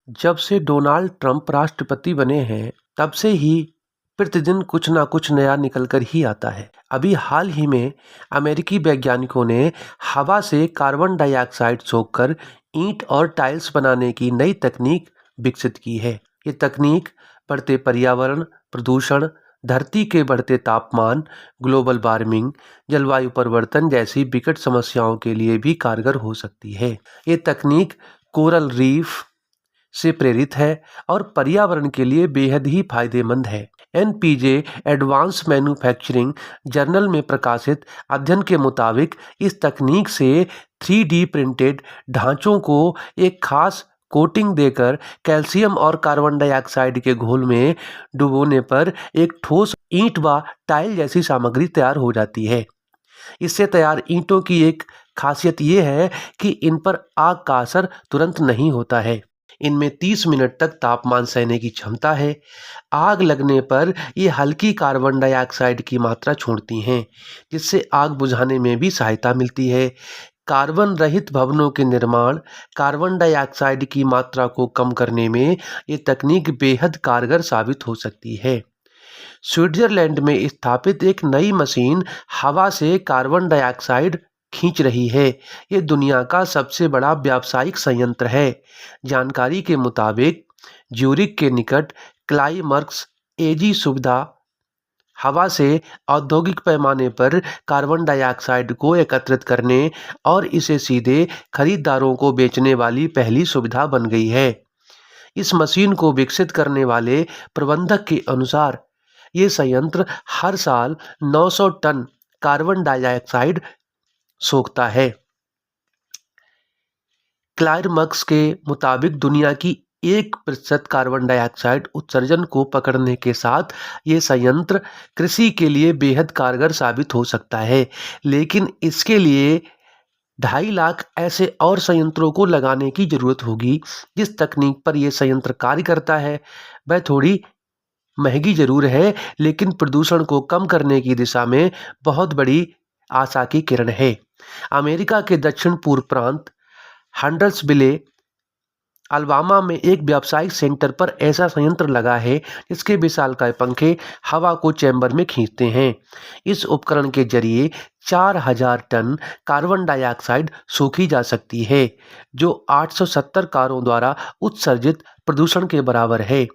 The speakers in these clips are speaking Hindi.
जब से डोनाल्ड ट्रंप राष्ट्रपति बने हैं, तब से ही प्रतिदिन कुछ ना कुछ नया निकल कर ही आता है। अभी हाल ही में अमेरिकी वैज्ञानिकों ने हवा से कार्बन डाइऑक्साइड सोखकर ईंट और टाइल्स बनाने की नई तकनीक विकसित की है। ये तकनीक बढ़ते पर्यावरण प्रदूषण, धरती के बढ़ते तापमान, ग्लोबल वार्मिंग, जलवायु परिवर्तन जैसी विकट समस्याओं के लिए भी कारगर हो सकती है। ये तकनीक कोरल रीफ से प्रेरित है और पर्यावरण के लिए बेहद ही फायदेमंद है। एनपीजे एडवांस मैन्युफैक्चरिंग जर्नल में प्रकाशित अध्ययन के मुताबिक इस तकनीक से 3D प्रिंटेड ढांचों को एक खास कोटिंग देकर कैल्शियम और कार्बन डाइऑक्साइड के घोल में डुबोने पर एक ठोस ईंट व टाइल जैसी सामग्री तैयार हो जाती है। इससे तैयार ईंटों की एक खासियत ये है कि इन पर आग का असर तुरंत नहीं होता है। इनमें 30 मिनट तक तापमान सहने की क्षमता है। आग लगने पर ये हल्की कार्बन डाइऑक्साइड की मात्रा छोड़ती हैं, जिससे आग बुझाने में भी सहायता मिलती है। कार्बन रहित भवनों के निर्माण, कार्बन डाइऑक्साइड की मात्रा को कम करने में ये तकनीक बेहद कारगर साबित हो सकती है। स्विट्जरलैंड में स्थापित एक नई मशीन हवा से कार्बन डाइऑक्साइड खींच रही है। ये दुनिया का सबसे बड़ा व्यावसायिक संयंत्र है। जानकारी के मुताबिक ज्यूरिख के निकट क्लाइमर्क्स एजी सुविधा हवा से औद्योगिक पैमाने पर कार्बन डाइऑक्साइड को एकत्रित करने और इसे सीधे खरीदारों को बेचने वाली पहली सुविधा बन गई है। इस मशीन को विकसित करने वाले प्रबंधक के अनुसार ये संयंत्र हर साल 900 टन कार्बन डाइऑक्साइड सोखता है। क्लाइमर्क्स के मुताबिक दुनिया की 1% कार्बन डाइऑक्साइड उत्सर्जन को पकड़ने के साथ ये संयंत्र कृषि के लिए बेहद कारगर साबित हो सकता है, लेकिन इसके लिए 2.5 लाख ऐसे और संयंत्रों को लगाने की जरूरत होगी। जिस तकनीक पर यह संयंत्र कार्य करता है वह थोड़ी महंगी जरूर है, लेकिन प्रदूषण को कम करने की दिशा में बहुत बड़ी आशा की किरण है। अमेरिका के दक्षिण पूर्व प्रांत हंडर्सविले, अलबामा में एक व्यावसायिक सेंटर पर ऐसा संयंत्र लगा है जिसके विशालकाय पंखे हवा को चैम्बर में खींचते हैं। इस उपकरण के जरिए 4000 टन कार्बन डाइऑक्साइड सोखी जा सकती है, जो 870 कारों द्वारा उत्सर्जित प्रदूषण के बराबर है।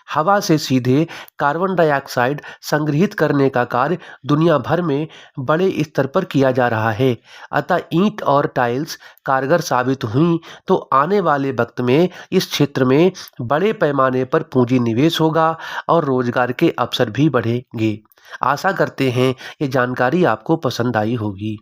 हवा से सीधे कार्बन डाइऑक्साइड संग्रहित करने का कार्य दुनिया भर में बड़े स्तर पर किया जा रहा है। अतः ईंट और टाइल्स कारगर साबित हुई तो आने वाले वक्त में इस क्षेत्र में बड़े पैमाने पर पूंजी निवेश होगा और रोजगार के अवसर भी बढ़ेंगे। आशा करते हैं ये जानकारी आपको पसंद आई होगी।